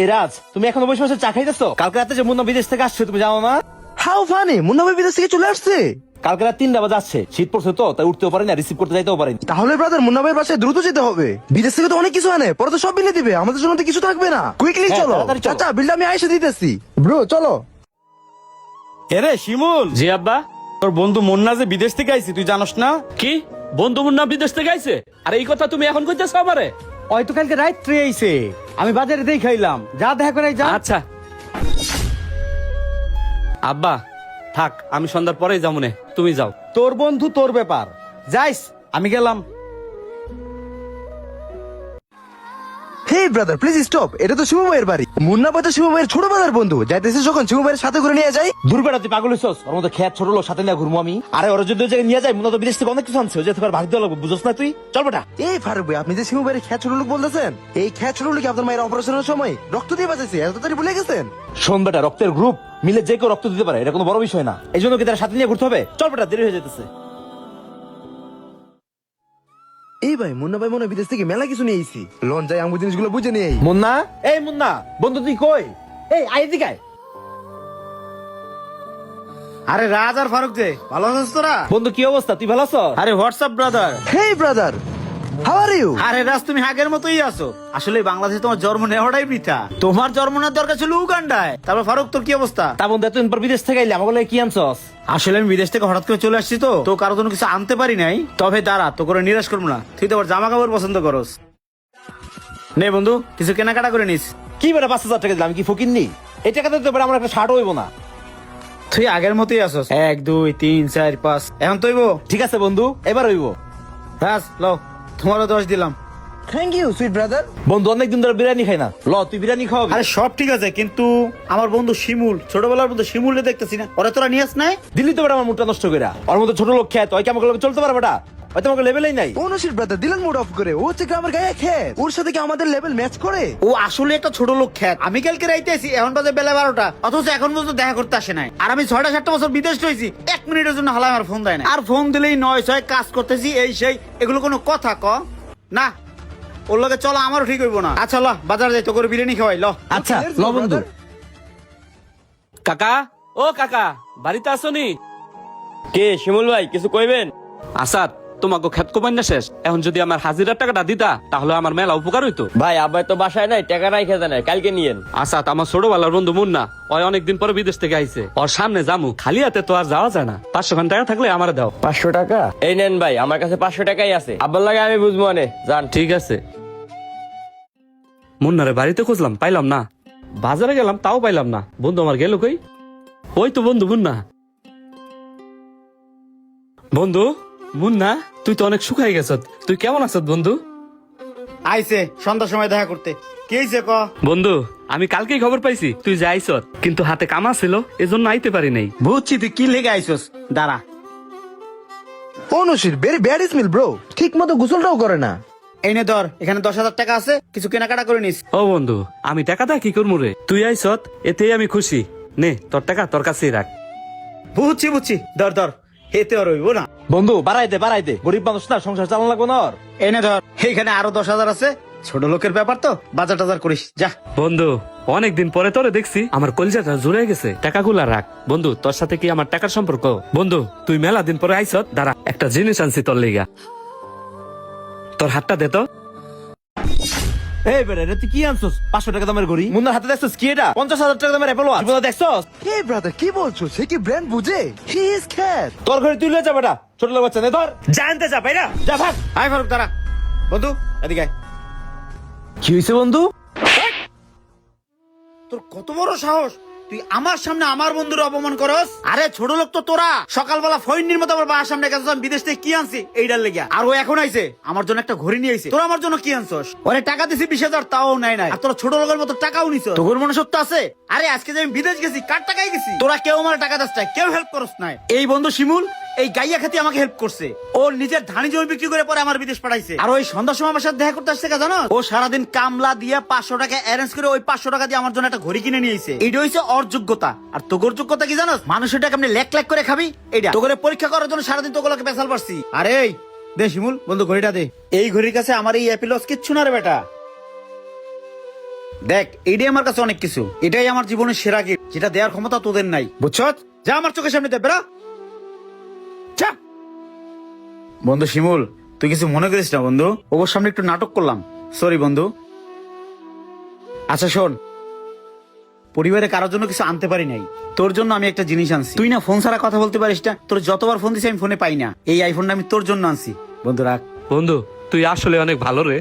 এই রাজ, তুমি এখনো বসে বসে চা খাইতেছো? কালকে রাতে যে মুন্না বিদেশ থেকে আসছে তুমি জানো না? হাউ ফানি, মুন্না ভাই বিদেশ থেকে চলে আসছে। কালকে রাত 3টা বাজে আসছে, শীত পড়ছে তো তাই উঠতেও পারি না, রিসিভ করতে যাইতেও পারি না। তাহলে ব্রাদার মুন্না ভাইয়ের বাসায় দ্রুত যেতে হবে। বিদেশ থেকে তো অনেক কিছু আনে, পরে তো সব বিলে দিবে, আমাদের জন্য তো কিছু থাকবে না। কুইকলি হ্যাঁ, চলো। তাড়াতাড়ি চলো। চাচা বিলটা আমি আইসা দিতেছি। ব্রো চলো। এরে শিমুল, জি আব্বা। তোর বন্ধু মুন্না যে বিদেশ থেকে আইছি তুই জানোস না? কি বন্ধু মুন্না বিদেশ থেকে আইছে? আর এই কথা তুমি এখন কইতেছ আমারে? হয়তো কালকে রাত্রে আইছে, আমি বাজারে দিয়ে খাইলাম। যা দেখা করে যা। আচ্ছা আব্বা থাক, আমি সন্ধ্যার পরেই যামুনে, তুমি যাও। তোর বন্ধু তোর ব্যাপার, যাইস, আমি গেলাম। হে ব্রাদার প্লিজ স্টপ, এটা তো শিবু ভাইয়ের বাড়ি। মুন্না ভাই তো শিবু ভাইয়ের ছোট ভাইয়ের বন্ধু, যাইতেছে যখন শিবু ভাইয়ের সাথে করে নিয়ে যাই। দুর্বেটা তুই পাগল হইছস? ওর মতো খেয়ার ছোট লোক সাথে নিয়ে ঘুরবো আমি? আরে ওরা যদি ওই জায়গায় নিয়ে যায়, মুন্না তো বিদেশ থেকে অনেক কিছু আনছে, ওই যে তোমার ভাগ দেওয়া লাগবে, বুঝছ না তুই? চল বেটা। এই ফারুক ভাই, আপনি যে শিবু ভাইয়ের খেয়া ছোট লোক বলতেছেন, এই খেয়া ছোট লোক আপনার মায়ের অপারেশনের সময় রক্ত দিয়ে বাঁচাইছে, এত তাড়াতাড়ি ভুলে গেছেন? শোন বেটা, রক্তের গ্রুপ মিলে যে কেউ রক্ত দিতে পারে, এটা কোনো বড় বিষয় না। এই জন্য কি তার সাথে নিয়ে ঘুরতে হবে? চল বেটা, দেরি হয়ে যেতেছে। এই ভাই মুন্না ভাই মনে হয় বিদেশ থেকে মেলা কিছু নিয়ে আইছি। লন যাই আমি জিনিসগুলো বুঝে নিয়ে আই। মুন্না, এই মুন্না বন্ধু তুই কই? এই আয় এদিকে আয়। আরে রাজ আর ফারুক যে, ভালো আছিস তোরা? বন্ধু কি অবস্থা, তুই ভালো আছো? আরে WhatsApp brother. Hey brother, how are you? আরে রাজ, তুমি আগের মতোই আছো। আসলে বাংলাদেশে তোমার জন্ম নেওয়াটাই বৃথা। তোমার জন্ম নেওয়ার দরকার ছিল উগান্ডায়। তারপর ফারুক, তোর কি অবস্থা? তা বন্ধু এতদিন পর বিদেশ থেকে আইলে আমাকে কি আনছস? আসলে আমি বিদেশ থেকে হঠাৎ করে চলে আসছি তো কারোর জন্য কিছু আনতে পারি নাই। তবে দাঁড়া, তো করে নিরাশ করবো না। তুই তো আবার জামা কাপড় পছন্দ করস। নে বন্ধু, কিছু কেনাকাটা করে নিস। কি বেটা 5,000 টাকা দিলাম, কি ফকির নি? এই টাকাতে তো বেটা আমার একটা শার্ট হইব না। তুই আগের মতোই আসস। 1 2 3 4 5 এখন তৈব। ঠিক আছে বন্ধু, এবার হইব। রাজ লো, তোমারও 10 দিলাম। Thank you sweet brother. বন্ধু অনেকদিন ধরে বিরিয়ানি খাই না, ল তুই বিরিয়ানি খাওয়াবি? আরে সব ঠিক আছে, কিন্তু আমার বন্ধু শিমুল, ছোটবেলার বন্ধু শিমুলকে দেখতেছি না। ওরা তোরা নিয়ে আস নাই? দিল্লি তো বেটা আমার মুখটা নষ্ট কইরা। ওর মতো ছোট লোক খেয়ে তো কি আমাকে লগে চলতে পারে বেটা? হয়তো আমাকে লেভেলেই নাই। কোন সুইট ব্রাদার দিলেন মুড অফ করে? ও হচ্ছে গ্রামের গায়ে খেত, ওর সাথে কি আমাদের লেভেল ম্যাচ করে? ও আসলে একটা ছোট লোক খ্যাত। আমি কালকে রাইতে আছি, এখন বাজে বেলা 12টা, অথচ এখন পর্যন্ত দেখা করতে আসে নাই। আর আমি 6টা-7টা বছর বিদেশ রয়েছি, 1 মিনিটের জন্য হালা আমার ফোন দেয় না। আর ফোন দিলেই 9-6 কাজ করতেছি, এই সেই। এগুলো কোনো কথা ক না? ওর লগে চলো, আমারও ঠিক হইব না। আচ্ছা ল, বাজার যাই, তো করে বিরিয়ানি খাওয়াই ল। আচ্ছা Let's ল go, বন্ধু। brother. কাকা, ও কাকা, বাড়িতে আসনি? কে শিমুল ভাই, কিছু কইবেন? আসাদ, তোমাকে খেত কোপাই না শেষ। এখন যদি আমার হাজিরার টাকাটা দিতা তাহলে আমার মেলা উপকার হইতো। ভাই আব্বাই তো বাসায় নাই, টাকা নাই, খেতে নাই, কালকে নিয়েন। আসাদ আমার ছোটবেলার বন্ধু মুন্না, ওই অনেকদিন পরে বিদেশ থেকে আইছে। ওর সামনে জামু, খালি হাতে তো আর যাওয়া যায় না। 500 টাকা থাকলে আমার দাও। 500 টাকা? এই নেন ভাই, আমার কাছে 500 টাকাই আছে। আব্বার লাগে আমি বুঝবো মানে, জান। ঠিক আছে। মুন্নারে বাড়িতে খুঁজলাম, পাইলাম না। বাজারে গেলাম, তাও পাইলাম না। বন্ধু আমার গেল কই? ওই তো বন্ধু মুন্না। বন্ধু মুন্না, তুই তো অনেক শুকাই গেছ। তুই কেমন আছ বন্ধু? আইছে সন্ধ্যার সময় দেখা করতে। কি হইছে ক? বন্ধু, আমি কালকেই খবর পাইছি তুই যাইছ, কিন্তু হাতে কামা ছিল, এজন্য আইতে পারি নাই। বুঝছি তুই কি লেগে আইছস। দাঁড়া। ও নশির ভেরি ব্যাড স্মেল ব্রো, ঠিক মতো গোসলটাও করে না। এই নে ধর, এখানে 10,000 টাকা আছে, কিছু কেনাকাটা করে নিস। ও বন্ধু, আমি টাকাটা কি করবো রে? তুই আইছ, এতেই আমি খুশি। নে তোর টাকা তোর কাছেই রাখ। বুঝছি, ধর ধর, এতে আর হইব না। বন্ধু বাড়াই দে, গরিব মানুষ না, সংসার চালানো লাগবো না ওর। এনে ধর, এইখানে আরো 10,000 আছে। ছোট লোকের ব্যাপার তো, বাজার টাজার করিস যা। বন্ধু, অনেকদিন পরে তোরে দেখছি, আমার কলজাটা জুড়ে গেছে। টাকাগুলা রাখ। বন্ধু, তোর সাথে কি আমার টাকার সম্পর্ক? বন্ধু, তুই মেলা দিন পরে আইছ, দাঁড়া, একটা জিনিস আনছি তোর লিগা। তোর হাতটা দে তো। এই বেটা, এটা তুই কি আনছস? 500 টাকা দামের ঘড়ি। মুন্নার হাতে দেখছস কি এটা? 50,000 টাকা দামের অ্যাপল ওয়াচ। জীবনে দেখছস? হে ব্রাদার কি বলছো? সে কি ব্র্যান্ড বুঝে? হি ইজ খেত। তোর ঘড়ি তুই লয়ে যা বেটা, ছোট লোক বাচ্চা নে ধর। জানতে যা বাইরা, যা ভাগ। আয় ফারুক, দাঁড়া। বন্ধু এদিকে আয়। কি হইছে বন্ধু? তোর কত বড় সাহস, তুই আমার সামনে আমার বন্ধুর অপমান করস? আরে ছোট লোক তো তোরা। সকালবেলা ফইন্নির মতো আমার বাসার সামনে গেছিস, আমি বিদেশ থেকে কি আনছি এইটার লেগে। আর ও এখন আইছে আমার জন্য একটা ঘড়ি নিয়ে আইছে। তোরা আমার জন্য কি আনছস? ওরে টাকা দিছি 20,000, তাও নাই। আর তোরা ছোট লোকের মতো টাকাও নিছ। তোর মনুষ্যত্ব আছে? আরে আজকে যে আমি বিদেশ গেছি, কার টাকায় গেছি? তোরা কেউ আমার টাকা দাস নাই, কেউ হেল্প করস নাই। এই বন্ধু শিমুল, এই গাইয়া খাতি আমাকে হেল্প করছে। ও নিজের ধানি জমি বিক্রি করে পরে আমার বিদেশ পাঠাইছে। আর ওই সন্ধ্যার সময় আমার সাথে দেখা করতে আসছে, জানো? ও সারাদিন কামলা দিয়ে 500 টাকা অ্যারেঞ্জ করে ওই 500 টাকা দিয়ে আমার জন্য একটা ঘড়ি কিনে নিয়েছে। এইটা হইছে ওর যোগ্যতা। আর তোর যোগ্যতা কি জানোস? মানুষের টাকা আপনি লেক করে খাবি, এইটা তোকে পরীক্ষা করার জন্য সারাদিন তোগুলোকে পেছাল পারছি। আরে এই দে শিমুল, বন্ধু ঘড়িটা দে। এই ঘড়ির কাছে আমার এই অ্যাপেল ওয়াচ কিচ্ছু না রে বেটা। দেখ এইটাই আমার কাছে অনেক কিছু, এটাই আমার জীবনের সেরা গিফট, যেটা দেওয়ার ক্ষমতা তোদের নাই, বুঝছ? যা আমার চোখের সামনে দে, বেরা যা। বন্ধু শিমুল, তুই কিছু মনে করিস না বন্ধু, ওর সামনে একটু নাটক করলাম, সরি বন্ধু। আচ্ছা শোন, পরিবারে কারোর জন্য কিছু আনতে পারি নাই, তোর জন্য আমি একটা জিনিস আনছি। তুই না ফোন ছাড়া কথা বলতে পারিস না, তোর যতবার ফোন দিছি আমি ফোনে পাই না, এই আইফোনটা আমি তোর জন্য আনছি বন্ধু, রাখ। বন্ধু তুই আসলে অনেক ভালো রে।